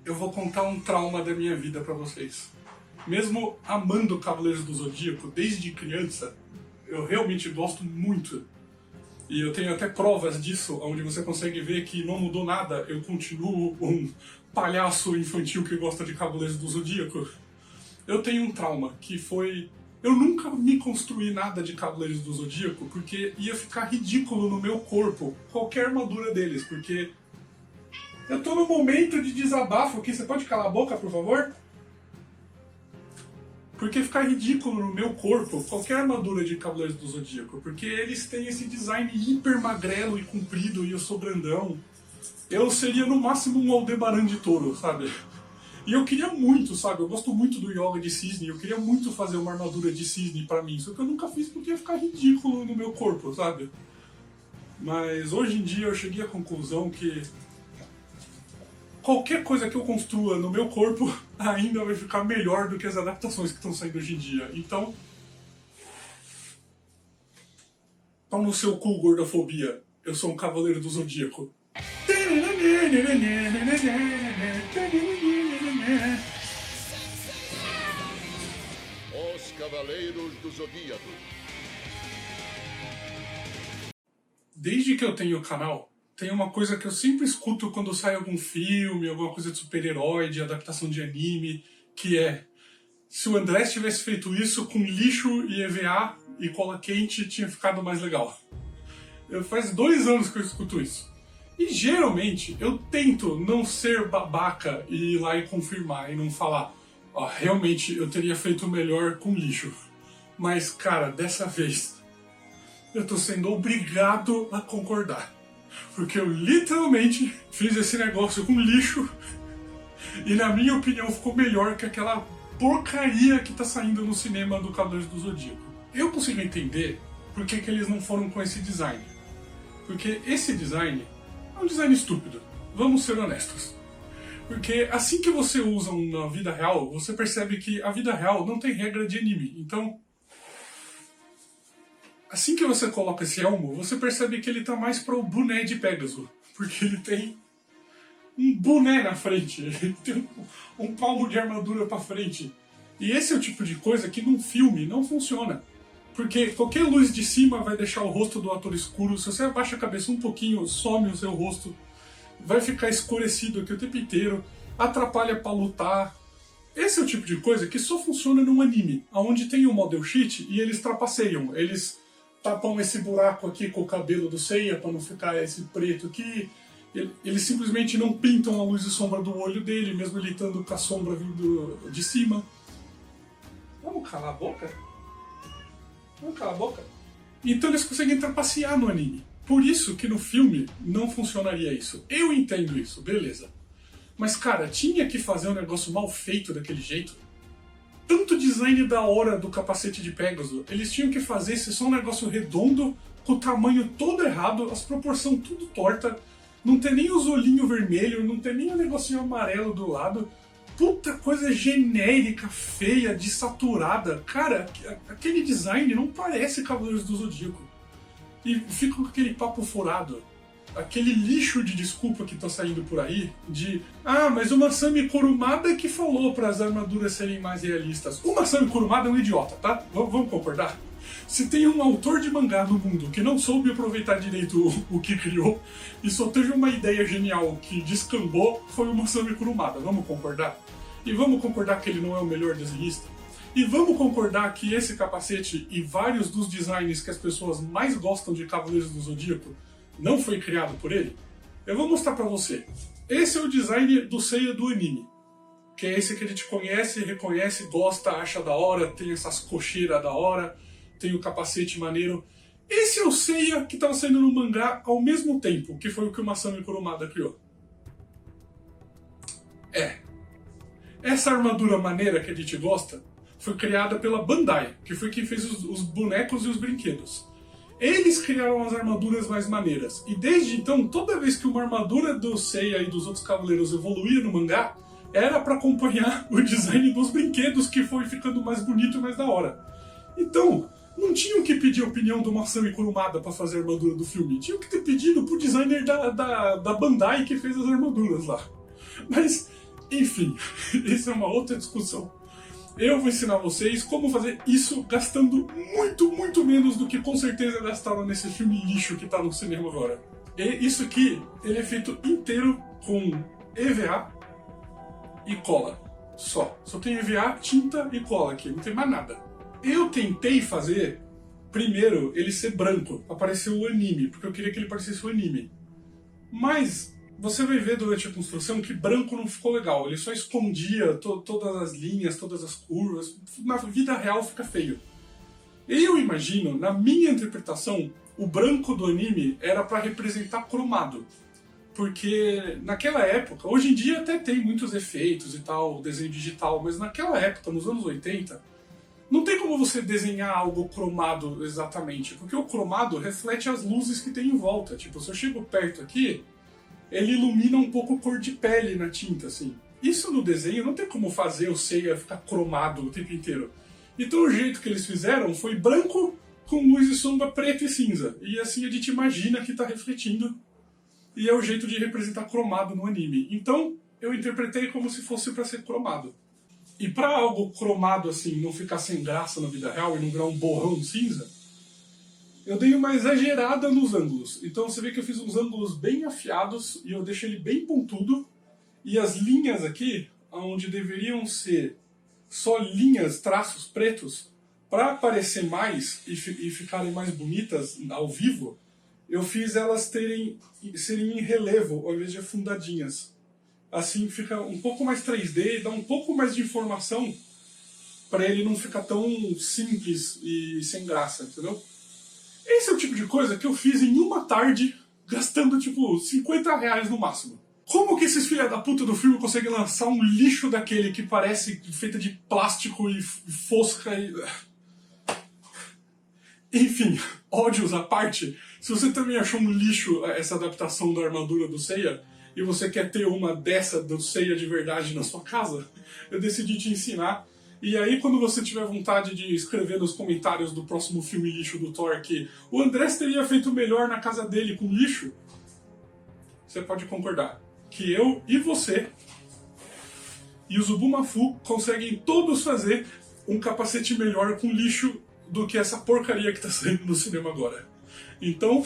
eu vou contar um trauma da minha vida pra vocês. Mesmo amando Cavaleiros do Zodíaco desde criança, eu realmente gosto muito. E eu tenho até provas disso, onde você consegue ver que não mudou nada. Eu continuo um palhaço infantil que gosta de Cavaleiros do Zodíaco. Eu tenho um trauma, que foi... Eu nunca me construí nada de Cavaleiros do Zodíaco, porque ia ficar ridículo no meu corpo qualquer armadura deles, porque... Eu tô num momento de desabafo aqui, você pode calar a boca, por favor? Porque fica ridículo no meu corpo qualquer armadura de Cavaleiros do Zodíaco, porque eles têm esse design hiper magrelo e comprido e eu sou grandão. Eu seria no máximo um Aldebaran de touro, sabe? E eu queria muito, sabe? Eu gosto muito do yoga de cisne, eu queria muito fazer uma armadura de cisne pra mim, só que eu nunca fiz porque ia ficar ridículo no meu corpo, sabe? Mas hoje em dia eu cheguei à conclusão que qualquer coisa que eu construa no meu corpo ainda vai ficar melhor do que as adaptações que estão saindo hoje em dia. Então, pau no seu cu, gordofobia. Eu sou um cavaleiro do Zodíaco. Os Cavaleiros do Zodíaco. Desde que eu tenho o canal, tem uma coisa que eu sempre escuto quando sai algum filme, alguma coisa de super-herói, de adaptação de anime, que é: se o Andrés tivesse feito isso com lixo e EVA e cola quente, tinha ficado mais legal. Faz 2 anos que eu escuto isso. E geralmente eu tento não ser babaca e ir lá e confirmar e não falar: ó, realmente eu teria feito melhor com lixo. Mas, cara, dessa vez eu tô sendo obrigado a concordar. Porque eu literalmente fiz esse negócio com lixo e, na minha opinião, ficou melhor que aquela porcaria que tá saindo no cinema do Cavaleiros do Zodíaco. Eu consigo entender por que eles não foram com esse design. Porque esse design é um design estúpido. Vamos ser honestos. Porque assim que você usa na vida real, você percebe que a vida real não tem regra de anime. Então, assim que você coloca esse elmo, você percebe que ele tá mais pro boné de Pégaso. Porque ele tem um boné na frente, ele tem um palmo de armadura pra frente. E esse é o tipo de coisa que num filme não funciona. Porque qualquer luz de cima vai deixar o rosto do ator escuro. Se você abaixa a cabeça um pouquinho, some o seu rosto. Vai ficar escurecido aqui o tempo inteiro. Atrapalha pra lutar. Esse é o tipo de coisa que só funciona num anime, onde tem um model sheet e eles trapaceiam. Eles tapam esse buraco aqui com o cabelo do Seiya para não ficar esse preto aqui. Eles simplesmente não pintam a luz e sombra do olho dele, mesmo ele estando com a sombra vindo de cima. Vamos calar a boca? Vamos calar a boca? Então eles conseguem trapacear no anime. Por isso que no filme não funcionaria isso. Eu entendo isso, beleza. Mas, cara, tinha que fazer um negócio mal feito daquele jeito. Tanto design da hora do capacete de Pégaso, eles tinham que fazer esse só um negócio redondo, com o tamanho todo errado, as proporções tudo torta, não ter nem os olhinhos vermelhos, não ter nem o negocinho amarelo do lado. Puta coisa genérica, feia, desaturada. Cara, aquele design não parece Cavaleiros do Zodíaco. E fica com aquele papo furado. Aquele lixo de desculpa que tá saindo por aí, de mas o Masami Kurumada que falou para as armaduras serem mais realistas. O Masami Kurumada é um idiota, tá? Vamos concordar? Se tem um autor de mangá no mundo que não soube aproveitar direito o que criou e só teve uma ideia genial que descambou, foi o Masami Kurumada. Vamos concordar? E vamos concordar que ele não é o melhor desenhista? E vamos concordar que esse capacete e vários dos designs que as pessoas mais gostam de Cavaleiros do Zodíaco não foi criado por ele? Eu vou mostrar pra você. Esse é o design do Seiya do anime. Que é esse que a gente conhece, reconhece, gosta, acha da hora, tem essas cocheiras da hora, tem o capacete maneiro. Esse é o Seiya que estava saindo no mangá ao mesmo tempo, que foi o que o Masami Kurumada criou. Essa armadura maneira que a gente gosta foi criada pela Bandai, que foi quem fez os bonecos e os brinquedos. Eles criaram as armaduras mais maneiras. E desde então, toda vez que uma armadura do Seiya e dos outros cavaleiros evoluía no mangá, era para acompanhar o design dos brinquedos, que foi ficando mais bonito e mais da hora. Então, não tinham que pedir a opinião do Masami Kurumada para fazer a armadura do filme. Tinham que ter pedido pro designer da Bandai que fez as armaduras lá. Mas Enfim, isso é uma outra discussão. Eu vou ensinar vocês como fazer isso gastando muito, muito menos do que com certeza gastaram nesse filme lixo que tá no cinema agora. E isso aqui, ele é feito inteiro com EVA e cola. Só tem EVA, tinta e cola aqui, não tem mais nada. Eu tentei fazer, primeiro, ele ser branco, pra parecer o anime, porque eu queria que ele parecesse o anime. Mas você vai ver durante a construção que branco não ficou legal, ele só escondia todas as linhas, todas as curvas. Na vida real fica feio. Eu imagino, na minha interpretação, o branco do anime era para representar cromado. Porque naquela época, hoje em dia até tem muitos efeitos e tal, desenho digital, mas naquela época, nos anos 80, não tem como você desenhar algo cromado exatamente, porque o cromado reflete as luzes que tem em volta. Tipo, se eu chego perto aqui, ele ilumina um pouco a cor de pele na tinta, assim. Isso no desenho não tem como fazer o Seiya ficar cromado o tempo inteiro. Então o jeito que eles fizeram foi branco com luz e sombra preto e cinza. E assim a gente imagina que está refletindo. E é o jeito de representar cromado no anime. Então eu interpretei como se fosse para ser cromado. E para algo cromado assim não ficar sem graça na vida real e não virar um borrão cinza, eu dei uma exagerada nos ângulos. Então você vê que eu fiz uns ângulos bem afiados e eu deixei ele bem pontudo. E as linhas aqui, onde deveriam ser só linhas, traços pretos, para aparecer mais e ficarem mais bonitas ao vivo, eu fiz elas serem em relevo ao invés de afundadinhas. Assim fica um pouco mais 3D, dá um pouco mais de informação para ele não ficar tão simples e sem graça, entendeu? Esse é o tipo de coisa que eu fiz em uma tarde, gastando tipo R$50 no máximo. Como que esses filha da puta do filme conseguem lançar um lixo daquele que parece feito de plástico e fosca e... Enfim, ódios à parte, se você também achou um lixo essa adaptação da armadura do Seiya, e você quer ter uma dessa do Seiya de verdade na sua casa, eu decidi te ensinar. E aí, quando você tiver vontade de escrever nos comentários do próximo filme lixo do Thor que o Andrés teria feito melhor na casa dele com lixo, você pode concordar que eu e você e o Zubumafu conseguem todos fazer um capacete melhor com lixo do que essa porcaria que tá saindo no cinema agora. Então,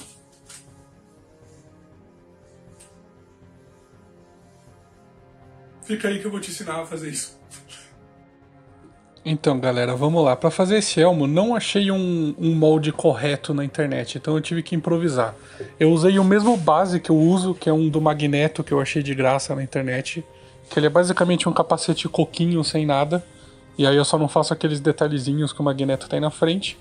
fica aí que eu vou te ensinar a fazer isso. Então, galera, vamos lá. Para fazer esse elmo, não achei um molde correto na internet, então eu tive que improvisar. Eu usei o mesmo base que eu uso, que é um do Magneto, que eu achei de graça na internet, que ele é basicamente um capacete coquinho sem nada, e aí eu só não faço aqueles detalhezinhos que o Magneto tem na frente.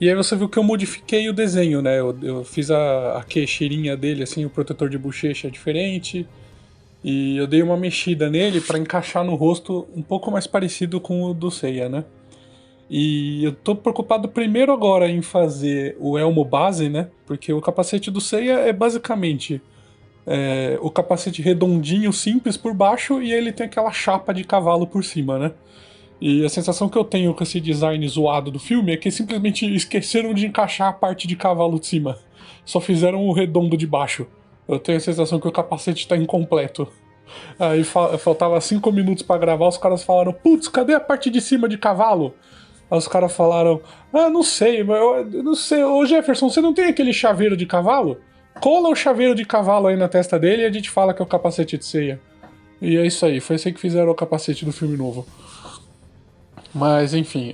E aí você viu que eu modifiquei o desenho, né? Eu fiz a queixeirinha dele, assim, o protetor de bochecha diferente. E eu dei uma mexida nele para encaixar no rosto um pouco mais parecido com o do Seiya, né? E eu tô preocupado primeiro agora em fazer o elmo base, né? Porque o capacete do Seiya é basicamente o capacete redondinho, simples por baixo, e ele tem aquela chapa de cavalo por cima, né? E a sensação que eu tenho com esse design zoado do filme é que simplesmente esqueceram de encaixar a parte de cavalo de cima. Só fizeram o redondo de baixo. Eu tenho a sensação que o capacete tá incompleto. Aí faltava 5 minutos pra gravar, os caras falaram: putz, cadê a parte de cima de cavalo? Aí os caras falaram: não sei, mas eu não sei. Ô Jefferson, você não tem aquele chaveiro de cavalo? Cola o chaveiro de cavalo aí na testa dele e a gente fala que é o capacete de Seiya. E é isso aí, foi assim que fizeram o capacete do filme novo. Mas enfim,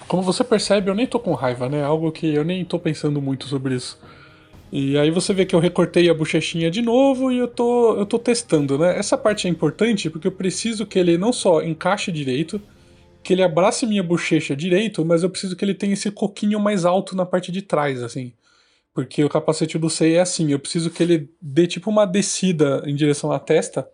como você percebe, eu nem tô com raiva, né? Algo que eu nem tô pensando muito sobre isso. E aí você vê que eu recortei a bochechinha de novo e eu tô testando, né? Essa parte é importante porque eu preciso que ele não só encaixe direito, que ele abrace minha bochecha direito, mas eu preciso que ele tenha esse coquinho mais alto na parte de trás, assim. Porque o capacete do Seiya é assim, eu preciso que ele dê tipo uma descida em direção à testa,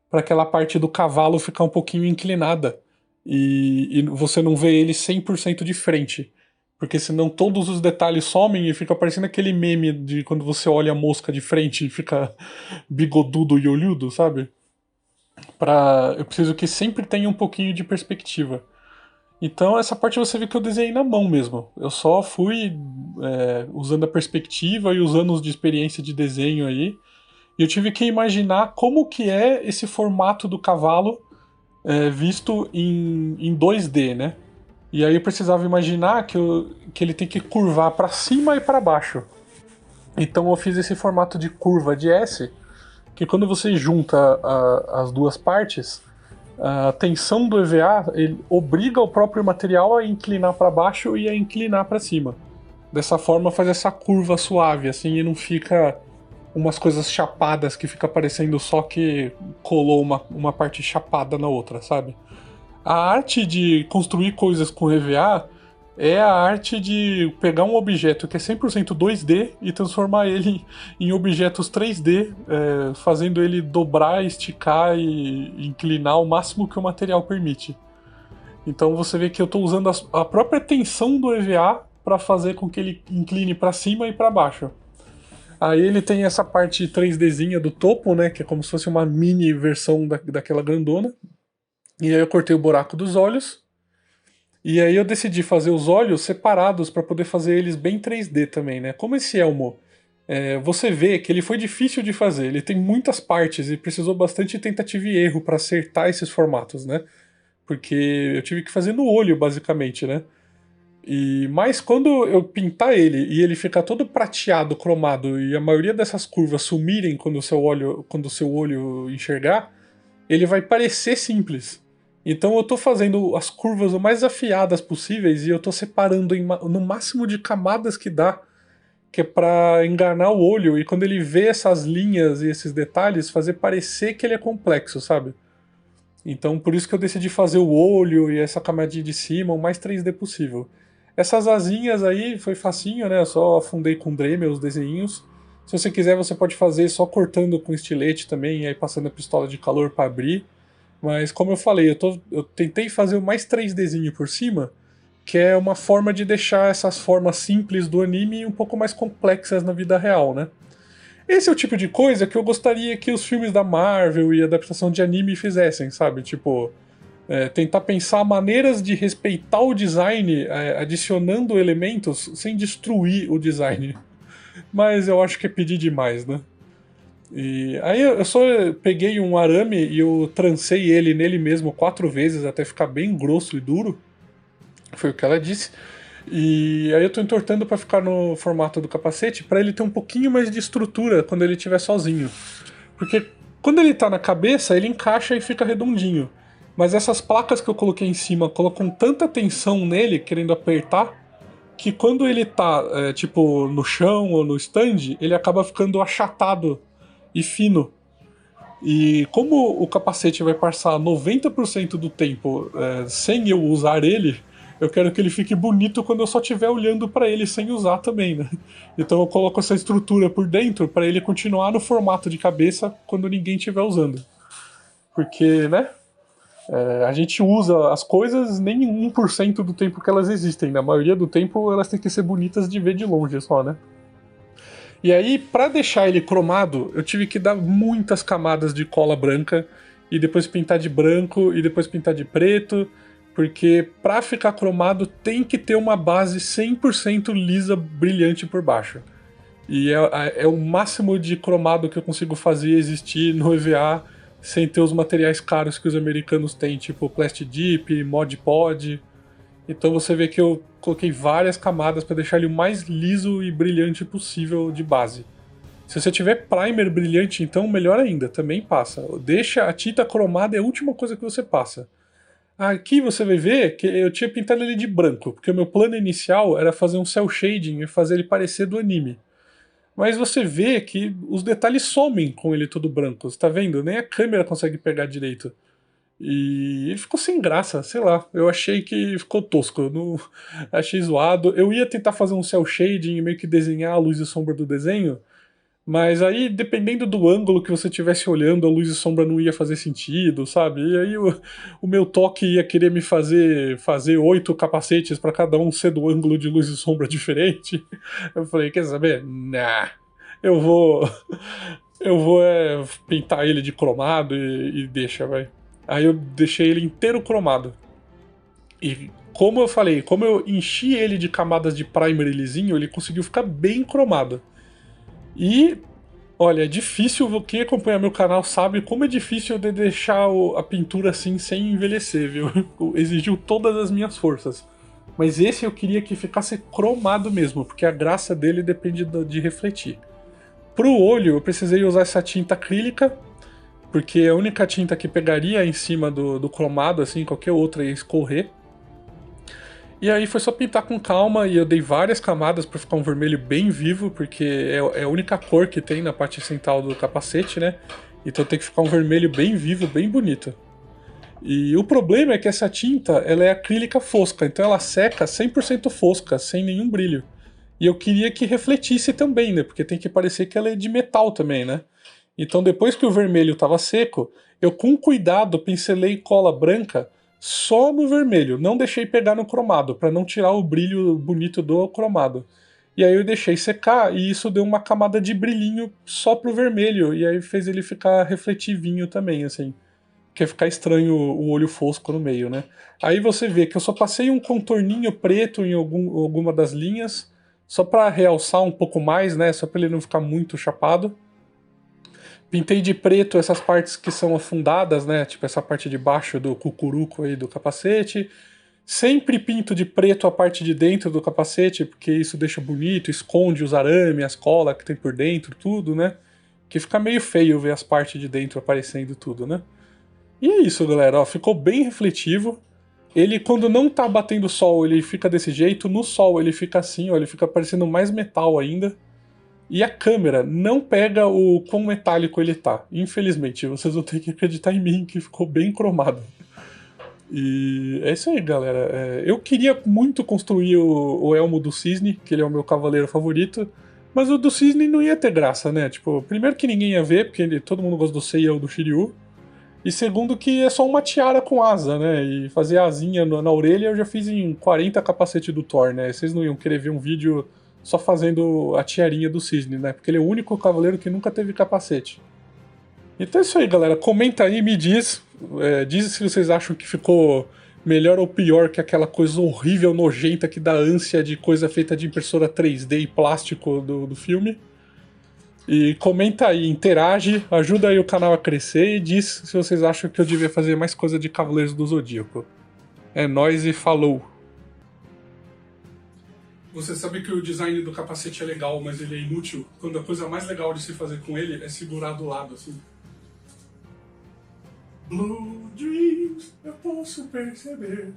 para aquela parte do cavalo ficar um pouquinho inclinada. E você não vê ele 100% de frente. Porque senão todos os detalhes somem e fica parecendo aquele meme de quando você olha a mosca de frente e fica bigodudo e olhudo, sabe? Eu preciso que sempre tenha um pouquinho de perspectiva. Então essa parte você vê que eu desenhei na mão mesmo. Eu só fui usando a perspectiva e os anos de experiência de desenho aí. E eu tive que imaginar como que é esse formato do cavalo visto em 2D, né? E aí eu precisava imaginar que ele tem que curvar para cima e para baixo. Então eu fiz esse formato de curva de S, que quando você junta as duas partes, a tensão do EVA ele obriga o próprio material a inclinar para baixo e a inclinar para cima. Dessa forma faz essa curva suave, assim, e não fica umas coisas chapadas que fica parecendo só que colou uma parte chapada na outra, sabe? A arte de construir coisas com EVA é a arte de pegar um objeto que é 100% 2D e transformar ele em objetos 3D, fazendo ele dobrar, esticar e inclinar o máximo que o material permite. Então você vê que eu estou usando a própria tensão do EVA para fazer com que ele incline para cima e para baixo. Aí ele tem essa parte 3Dzinha do topo, né, que é como se fosse uma mini versão daquela grandona. E aí eu cortei o buraco dos olhos. E aí eu decidi fazer os olhos separados para poder fazer eles bem 3D também, né? Como esse elmo, você vê que ele foi difícil de fazer, ele tem muitas partes e precisou bastante tentativa e erro para acertar esses formatos, né? Porque eu tive que fazer no olho, basicamente, né? Mas quando eu pintar ele e ele ficar todo prateado, cromado, e a maioria dessas curvas sumirem quando o seu olho enxergar, ele vai parecer simples. Então eu tô fazendo as curvas o mais afiadas possíveis e eu tô separando no máximo de camadas que dá, que é pra enganar o olho, e quando ele vê essas linhas e esses detalhes, fazer parecer que ele é complexo, sabe? Então por isso que eu decidi fazer o olho e essa camadinha de cima o mais 3D possível. Essas asinhas aí foi facinho, né? Eu só afundei com Dremel os desenhinhos. Se você quiser, você pode fazer só cortando com estilete também, e aí passando a pistola de calor para abrir. Mas como eu falei, eu tentei fazer o mais 3Dzinho por cima, que é uma forma de deixar essas formas simples do anime um pouco mais complexas na vida real, né? Esse é o tipo de coisa que eu gostaria que os filmes da Marvel e adaptação de anime fizessem, sabe? Tipo, tentar pensar maneiras de respeitar o design, adicionando elementos sem destruir o design. Mas eu acho que é pedir demais, né? E aí eu só peguei um arame e eu trancei ele nele mesmo 4 vezes até ficar bem grosso e duro. Foi o que ela disse. E aí eu tô entortando para ficar no formato do capacete para ele ter um pouquinho mais de estrutura quando ele estiver sozinho. Porque quando ele tá na cabeça, ele encaixa e fica redondinho. Mas essas placas que eu coloquei em cima colocam tanta tensão nele, querendo apertar, que quando ele tá, tipo, no chão ou no stand, ele acaba ficando achatado e fino. E como o capacete vai passar 90% do tempo sem eu usar ele, eu quero que ele fique bonito quando eu só estiver olhando para ele sem usar também, né? Então eu coloco essa estrutura por dentro para ele continuar no formato de cabeça quando ninguém estiver usando. Porque, né? A gente usa as coisas nem 1% do tempo que elas existem. Na maioria do tempo elas têm que ser bonitas de ver de longe só, né? E aí, pra deixar ele cromado, eu tive que dar muitas camadas de cola branca e depois pintar de branco e depois pintar de preto, porque pra ficar cromado tem que ter uma base 100% lisa, brilhante por baixo. E é o máximo de cromado que eu consigo fazer existir no EVA sem ter os materiais caros que os americanos têm, tipo Plastic Dip, Mod Podge. Então você vê que eu coloquei várias camadas para deixar ele o mais liso e brilhante possível de base. Se você tiver primer brilhante, então melhor ainda, também passa. Deixa a tinta cromada, é a última coisa que você passa. Aqui você vai ver que eu tinha pintado ele de branco, porque o meu plano inicial era fazer um cel shading e fazer ele parecer do anime. Mas você vê que os detalhes somem com ele todo branco, você tá vendo? Nem a câmera consegue pegar direito. E ele ficou sem graça, sei lá. Eu achei que ficou tosco, eu não achei zoado. Eu ia tentar fazer um cel shading e meio que desenhar a luz e sombra do desenho, mas aí, dependendo do ângulo que você estivesse olhando, a luz e sombra não ia fazer sentido, sabe? E aí o meu toque ia querer me fazer 8 capacetes para cada um ser do ângulo de luz e sombra diferente. Eu falei, quer saber? Nah, eu vou. Eu vou pintar ele de cromado e deixa, vai. Aí eu deixei ele inteiro cromado. E como eu falei, como eu enchi ele de camadas de primer lisinho, ele conseguiu ficar bem cromado. E Olha, é difícil, quem acompanha meu canal sabe como é difícil de deixar a pintura assim sem envelhecer, viu? Exigiu todas as minhas forças. Mas esse eu queria que ficasse cromado mesmo, porque a graça dele depende de refletir. Pro olho, eu precisei usar essa tinta acrílica, porque é a única tinta que pegaria em cima do cromado, assim, qualquer outra ia escorrer. E aí foi só pintar com calma e eu dei várias camadas para ficar um vermelho bem vivo, porque é a única cor que tem na parte central do capacete, né? Então tem que ficar um vermelho bem vivo, bem bonito. E o problema é que essa tinta, ela é acrílica fosca, então ela seca 100% fosca, sem nenhum brilho. E eu queria que refletisse também, né? Porque tem que parecer que ela é de metal também, né? Então depois que o vermelho estava seco, eu com cuidado pincelei cola branca só no vermelho, não deixei pegar no cromado, para não tirar o brilho bonito do cromado. E aí eu deixei secar e isso deu uma camada de brilhinho só pro vermelho, e aí fez ele ficar refletivinho também, assim. Porque ficar estranho o olho fosco no meio, né? Aí você vê que eu só passei um contorninho preto em alguma das linhas, só para realçar um pouco mais, né? Só para ele não ficar muito chapado. Pintei de preto essas partes que são afundadas, né? Tipo essa parte de baixo do cucuruco aí do capacete. Sempre pinto de preto a parte de dentro do capacete, porque isso deixa bonito, esconde os arames, as colas que tem por dentro, tudo, né? Que fica meio feio ver as partes de dentro aparecendo tudo, né? E é isso, galera. Ó, ficou bem refletivo. Ele, quando não tá batendo sol, ele fica desse jeito. No sol, ele fica assim, ó. Ele fica parecendo mais metal ainda. E a câmera não pega o quão metálico ele tá. Infelizmente, vocês vão ter que acreditar em mim que ficou bem cromado. E é isso aí, galera. Eu queria muito construir o elmo do Cisne, que ele é o meu cavaleiro favorito. Mas o do Cisne não ia ter graça, né? Tipo, primeiro que ninguém ia ver, porque todo mundo gosta do Seiya ou do Shiryu. E segundo que é só uma tiara com asa, né? E fazer asinha na orelha eu já fiz em 40 capacete do Thor, né? Vocês não iam querer ver um vídeo só fazendo a tiarinha do Cisne, né? Porque ele é o único cavaleiro que nunca teve capacete. Então é isso aí, galera. Comenta aí, me diz. Diz se vocês acham que ficou melhor ou pior que aquela coisa horrível, nojenta que dá ânsia de coisa feita de impressora 3D e plástico do filme. E comenta aí, interage, ajuda aí o canal a crescer e diz se vocês acham que eu devia fazer mais coisa de Cavaleiros do Zodíaco. É nóis e falou! Você sabe que o design do capacete é legal, mas ele é inútil, quando a coisa mais legal de se fazer com ele é segurar do lado, assim. Blue Dreams, eu posso perceber.